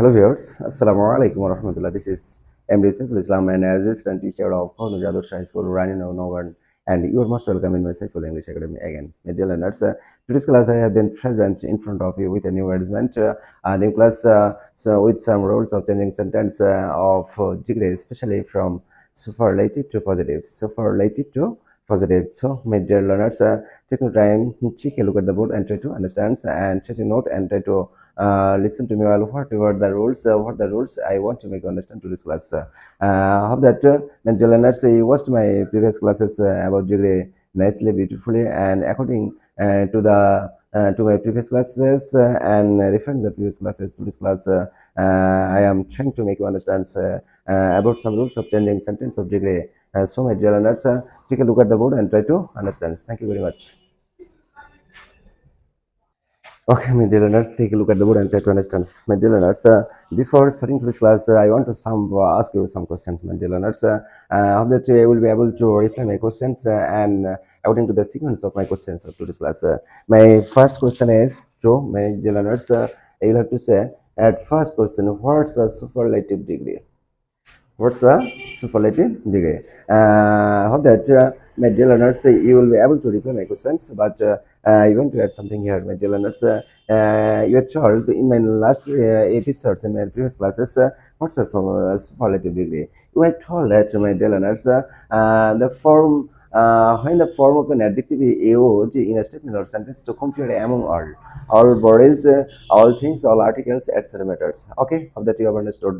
Hello viewers, Assalamu alaikum wa rahmatullah. This is MD Saiful Islam and assistant teacher of Jadur High School, Rani Nogan, and you are most welcome in my Saiful English Academy again. My dear learners, today's class I have been present in front of you with a new advertisement, a new class so with some rules of changing sentence of degree, especially from superlative to positive. Superlative to positive. So, my dear learners, take your time, take a look at the board and try to understand and try to note and try to listen to me while what the rules I want to make you understand to this class. Hope that mental learners you watched my previous classes about degree nicely, beautifully, and according to my previous classes and referring the previous classes to this class, I am trying to make you understand about some rules of changing sentence of degree. So, my dear learners, take a look at the board and try to understand. Thank you very much. Okay, my dear learners, take a look at the board and try to understand. My dear learners, before starting this class, I want to ask you some questions, my dear learners. I hope that you will be able to reply my questions and according to the sequence of my questions of today's class. My first question is, to my dear learners, you will have to say, at first question, what's a superlative degree? What's a superlative degree? Hope that my dear learners, you will be able to reply my questions, but I want to add something here, my dear learners. You are told in my last episodes in my previous classes, what's a superlative degree? You are told that, my dear learners, the form when the form of an adjective is used in a statement or sentence to compare among all bodies, all things, all articles, etc. matters. Okay, hope that you have understood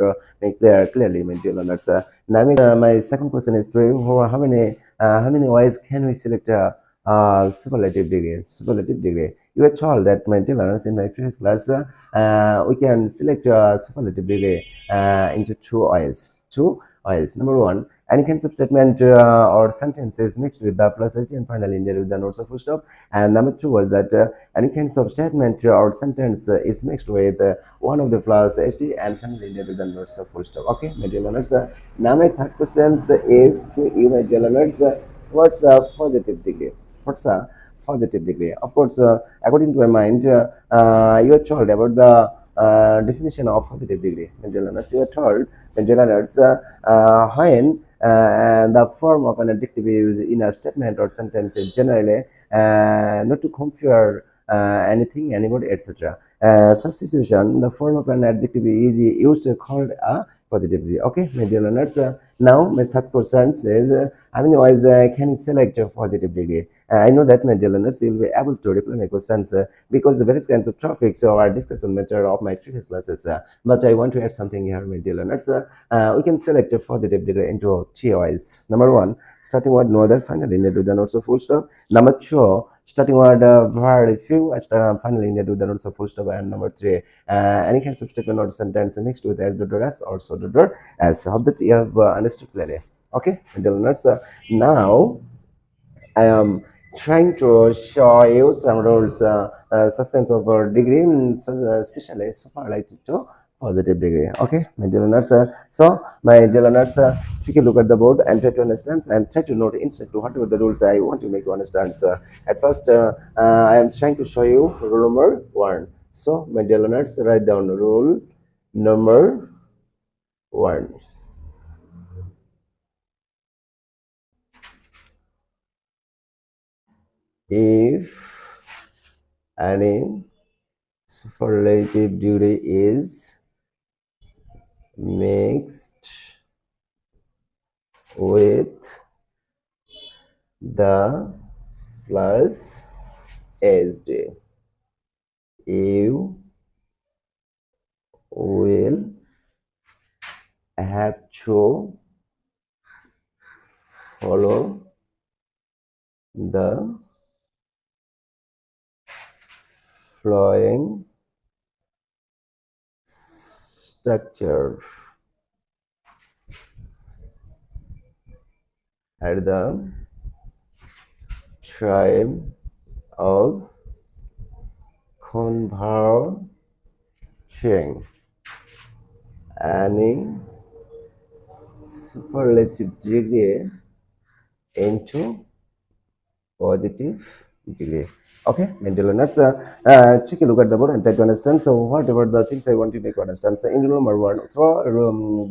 clearly, my dear learners. Now, my second question is to you: how many ways can we select a superlative degree? Superlative degree. You are told that, my dear learners, in my previous class, we can select a superlative degree into two ways. Two ways. Number one, any kinds of statement or sentences mixed with the plus ht and finally ended with the notes of full stop. And number two was that any kinds of statement or sentence is mixed with one of the plus ht and finally ended with the notes of full stop. Okay, my dear learners. Now my third question is to you, my dear learners. What's a positive degree? What's a positive degree? Of course, according to my mind, you are told about the definition of positive degree. My dear learners, you are told, my dear learners, when the form of an adjective is in a statement or sentence is generally not to compare anything, anybody, etc. Such situation, the form of an adjective is used to called a positive degree. Okay, my dear learners. Now, my third question is, how many ways can you select a positive degree? I know that, my dear learners, you will be able to reply my questions because the various kinds of topics or discussion matter of my previous classes. But I want to add something here, my dear learners. We can select a positive degree into three ways. Number one, starting word no other, finally ended with the notes of full stop. Number two, starting word very few, finally ended with the notes of full stop. And number three, any kind of statement or sentence mixed with as, dot, as, or so, dot, as. Hope that you have understood clearly. Okay, my dear learners. Now, I am trying to show you some rules, suspense of degree, especially superlative to positive degree. Okay, my dear learners. So, my dear learners, take a look at the board and try to understand and try to note inside to whatever the rules I want to make you understand. So, at first, I am trying to show you rule number one. So, my dear learners, write down rule number one. If any superlative degree is mixed with the plus SD, you will have to follow the following structure at the time of converting any superlative degree into positive degree. Okay, mental learners, take a look at the board and try to understand. So, whatever the things I want to make you understand. So, in rule number one,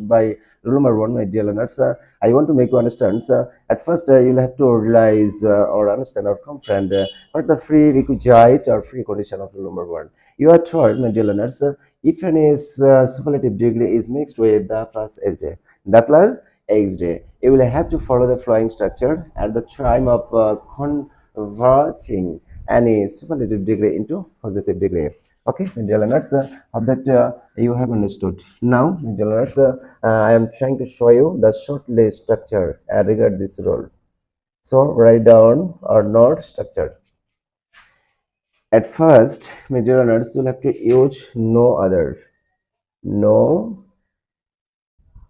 by rule number one, my dear learners, I want to make you understand. So, at first, you'll have to realize or understand or comprehend what the prerequisite or precondition of rule number one. You are told, my dear learners, if any superlative degree is mixed with the plus XD, the plus XD, you will have to follow the following structure at the time of converting any superlative degree into positive degree. Okay, dear learners, hope that you have understood. Now, dear learners, I am trying to show you the short list structure regarding this rule. So, write down or note structure. At first, major learners will have to use no other. No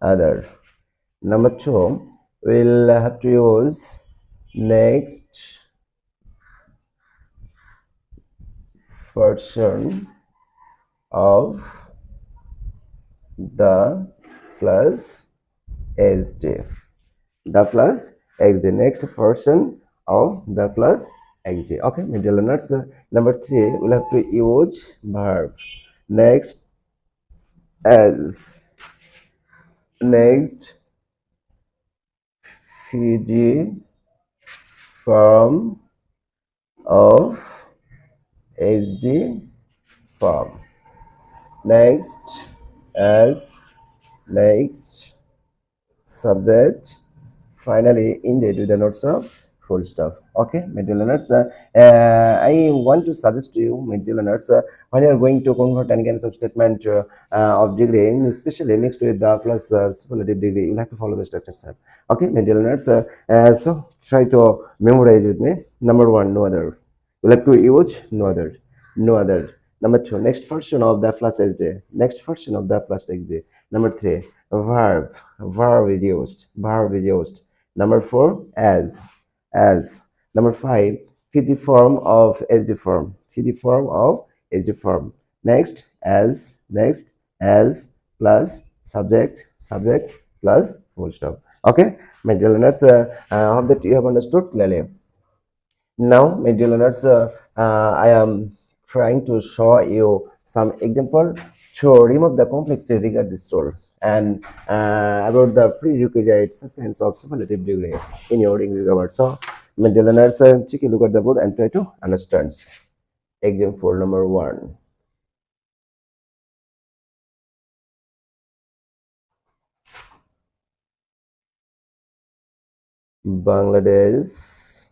other. Number two, we'll have to use next version of the plus xd. The plus xd. Next version of the plus xd. Okay, my dear learners. Number three, we'll have to use verb. Next as. Next Fiji form of xd form. Next as. Next subject. Finally ended with the notes of full stop. Okay, my dear learners, I want to suggest to you, my dear learners, when you are going to convert any kind of statement of degree, especially mixed with the plus superlative degree, you have to follow the structure step. Okay, my dear learners, so try to memorize with me. Number one, no other. You have to use no other. No other. Number two, next version of the plus sd. Next version of the plus xd. Number three, verb. Verb is used. Verb is used. Number four, as. Number five, fit form of sd form. Fit form of sd form. Next, as, plus, subject, plus, full stop. Okay, my dear learners, I hope that you have understood clearly. Now, my dear learners, I am trying to show you some example to remove the complexity regarding this rule and about the prerequisite suspense of superlative degree in your English grammar. So, my dear learners, take a look at the board and try to understand. Example number one. Bangladesh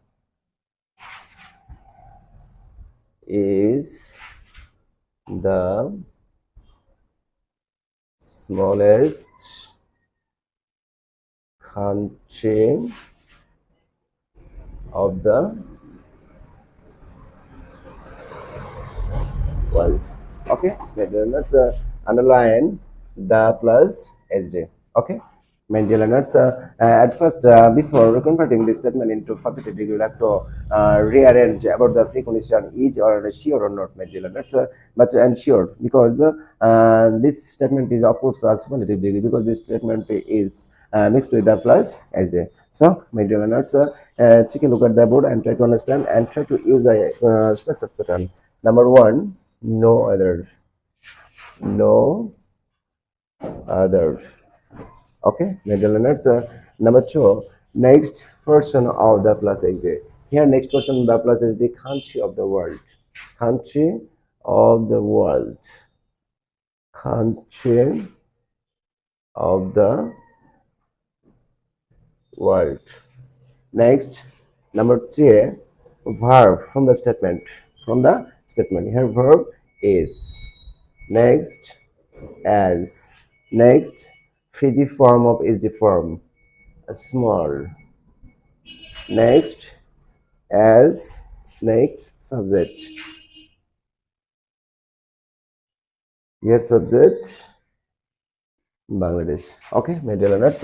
is the smallest country of the world. Okay, let's underline the plus hd. Okay, my dear learners, at first, before converting this statement into positive degree, you have to rearrange about the precondition is or sure or not, my dear learners. But I'm sure because this statement is of course a superlative degree because this statement is mixed with the plus hd. So, my dear learners, take a look at the board and try to understand and try to use the structure pattern. Number one, no other. No other. Okay, middle learners. Number two, next person of the plus xd. Here, next person of the plus is the country of the world. Country of the world. Country of the world. Next, number three, verb from the statement. From the statement. Here, verb is. Next, as. Next, free form of is the form. A small. Next, as. Next, subject. Here, subject. Bangladesh. Okay, my dear learners.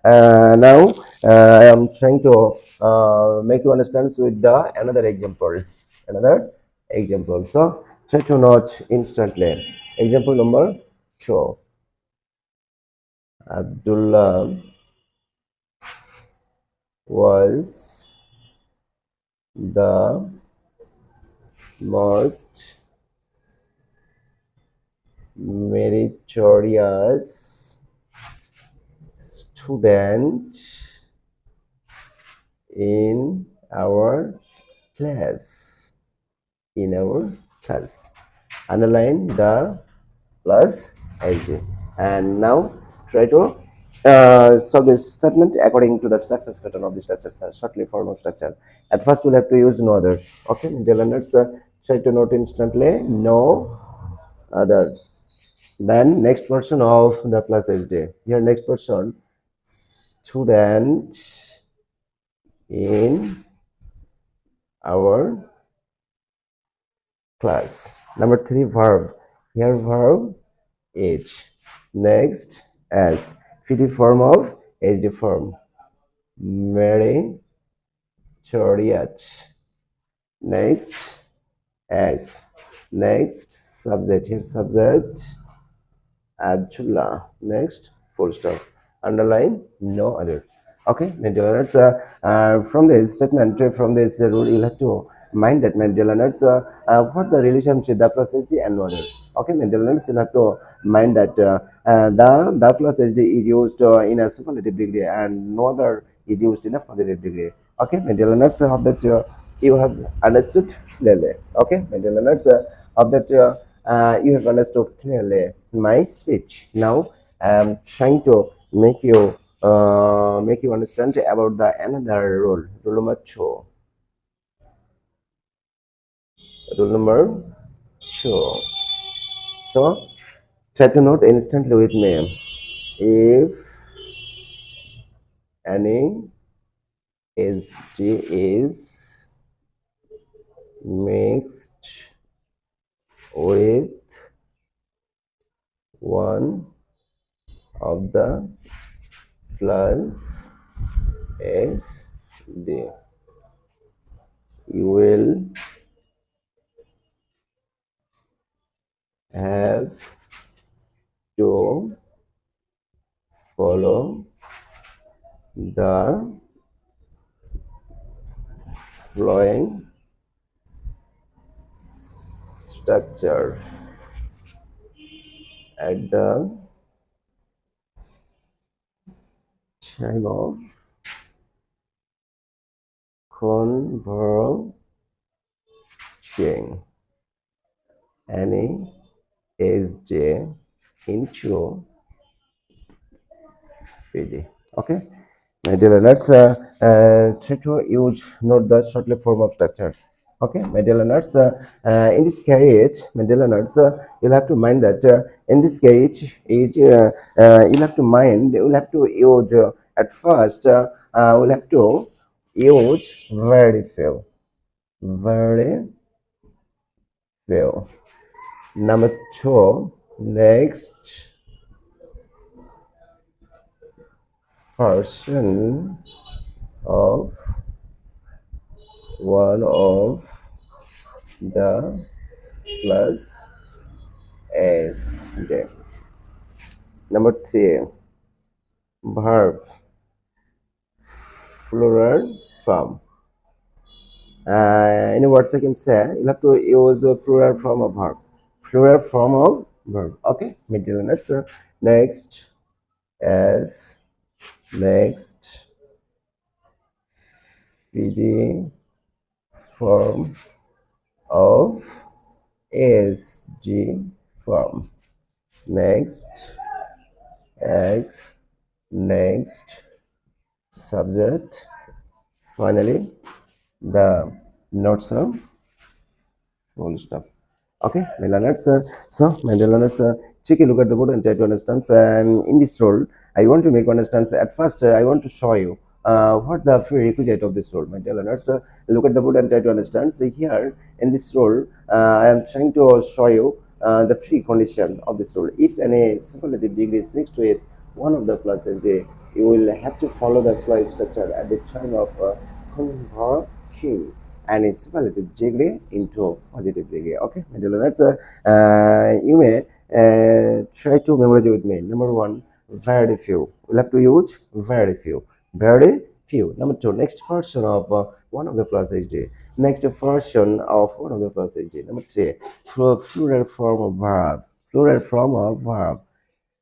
Now I am trying to make you understand with the another example. Another example. So try to note instantly. Example number two. Abdullah was the most meritorious student in our class. In our class. Underline the plus ig. And now try to solve this statement according to the structure pattern of the structure, shortly form of structure. At first, we'll have to use no other. Okay, dear learners, try to note instantly no other. Then next person of the plus hd. Here, next person student in our class. Number three, verb. Here, verb H. Next, as ft form of hd form. Mary Choriach. Next, as. Next, subject. Here, subject Abdullah. Next, full stop. Underline no other. Okay, my dear learners, from this statement, from this rule, you'll have to mind that, my dear learners, what the relationship the plus hd and no other. Okay, my dear learners, you'll have to mind that the plus hd is used in a superlative degree and no other is used in a positive degree. Okay, my dear learners, hope that you have understood clearly. Okay, my dear learners, hope that you have understood clearly my speech. Now I'm trying to make you understand about the another rule. Rule number two. Rule number two. So try to note instantly with me. If any SG is mixed with one of the plus SD, you will have to follow the following structure at the time of converting any SJ into PD. Okay, my dear learners, try to use note the shortly form of structure. Okay, my dear learners, in this case, my dear learners, you'll have to mind that in this case, you'll have to use at first, we'll have to use very few. Number two, next person of one of the plus s j. Number three, verb plural form. In words I can say you'll have to use a plural form of verb. Plural form of verb. Okay, middle learners. Next, as next, PD form of SG form. Next, X, next, subject. Finally, the not so full stop. Okay, my learners. So, my dear learners, take a look at the board and try to understand. In this role, I want to make understand. At first, I want to show you what the prerequisite of this role. My dear learners, look at the board and try to understand. So, here in this role, I am trying to show you the free condition of this role. If any superlative degree is mixed with one of the fluxes, you will have to follow the flow structure at the time of converting and its superlative degree into positive degree. Okay, my dear learners, you may try to memorize with me. Number one, very few. We'll have to use very few. Very few. Number two, next person of one of the plus HD. Next, a version of one of the plus ag. Number three, plural form of verb. Plural form of verb.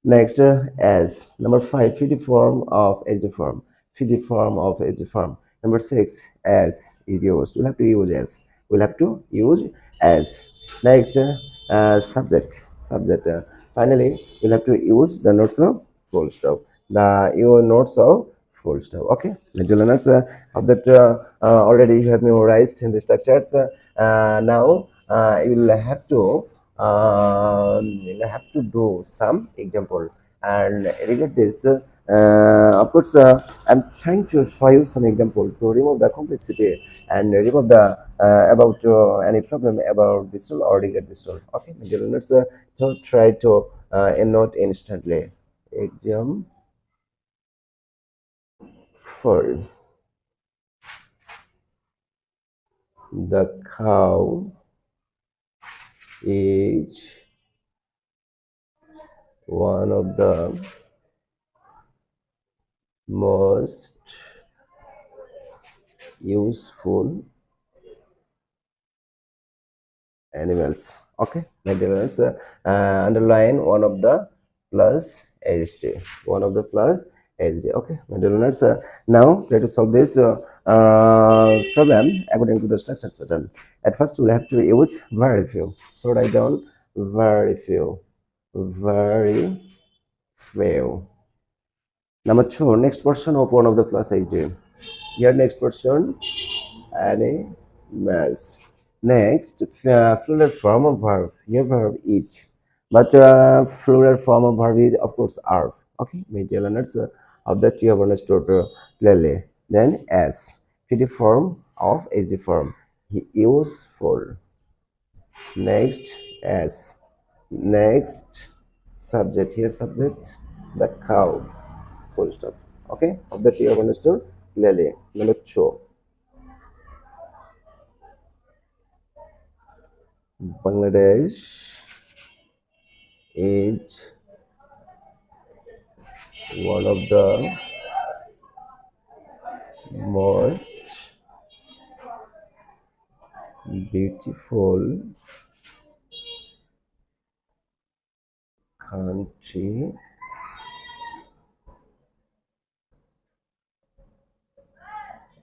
Next, as. Number five, fitting form of adjective form. Fitting form of adjective form. Number six, as is used. We'll have to use as. We'll have to use as. Next, subject. Subject. Finally, we'll have to use the notes of full stop. The your notes of full stop. Okay, little learners, of that already you have memorized in the structures. Now you will have to you'll have to do some example and regard this. Of course, I'm trying to show you some example to remove the complexity and remove the about any problem about this rule or regard this rule. Okay, let's to try to note instantly. Example: the cow is one of the most useful animals. Okay, maintenance. Underline one of the plus hd. One of the plus hd. Okay, maintenance. Now try to solve this problem according to the structures pattern. At first, we'll have to use very few. So write down very few. Very few. Number two, next portion of one of the plus hd. Here, next portion animals. Next, plural form of verb. Here, verb each. But plural form of verb is, of course, are. Okay, medial learners of that you have understood clearly. Then, as. Fitting form of is the form. Useful. Next, as. Next, subject. Here, subject. The cow. Full stop. Okay, of that you have understood clearly. Number two. Bangladesh is one of the most beautiful country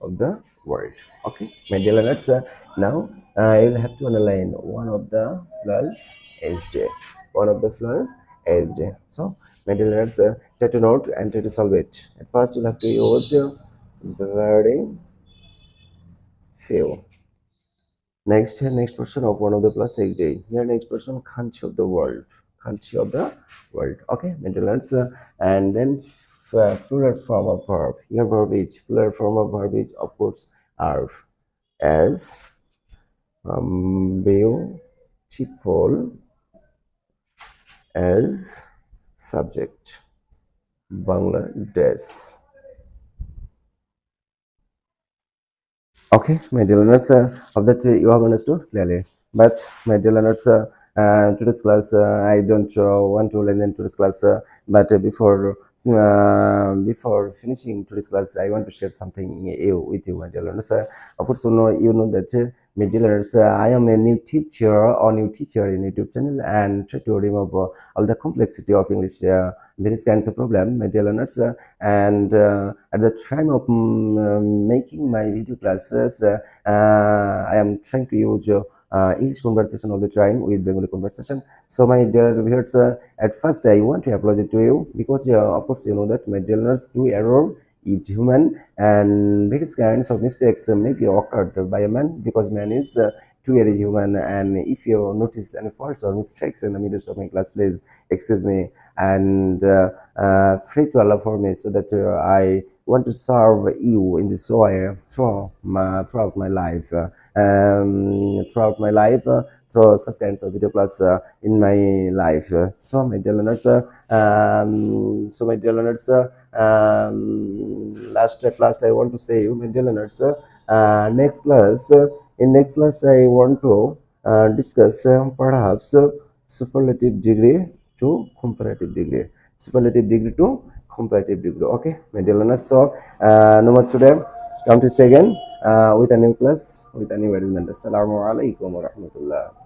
of the world. Okay, my dear learners, now you'll have to underline one of the plus hd. One of the plus hd. So, my dear learners, try to note and try to solve it. At first, you'll have to use very few. Next person of one of the plus hd. Here, next person country of the world. Country of the world. Okay, maintenance. And then plural form of verb. Here, verb is plural form of verb is, of course, are. As beautiful as subject. Bangladesh. Okay, my dear learners, of that you have understood clearly. But my dear learners, today's class, I don't want to learn in today's class. But before finishing today's class, I want to share something with you, my dear learners. Of course, you know that, my dear learners, I am a new teacher or new teacher in YouTube channel and try to remove all the complexity of English. Various kinds of problem, my dear learners, and at the time of making my video classes, I am trying to use English conversation all the time with Bengali conversation. So, my dear viewers, at first I want to apologize to you because, of course, you know that my dear learners do error is human and various kinds of mistakes may be occurred by a man because man is too very human. And if you notice any faults or mistakes in the middle of my class, please excuse me and free to allow for me so that I want to serve you in this way throughout my life, through such kinds of video class in my life. So my dear learners, at last I want to say you, my dear learners, next class, in next class I want to discuss perhaps superlative degree to comparative degree. Superlative degree to comparative degree. Okay, my dear learners. So, no more today. Come to see you again with a new class, with a new arrangement. Assalamu alaikum wa rahmatullah.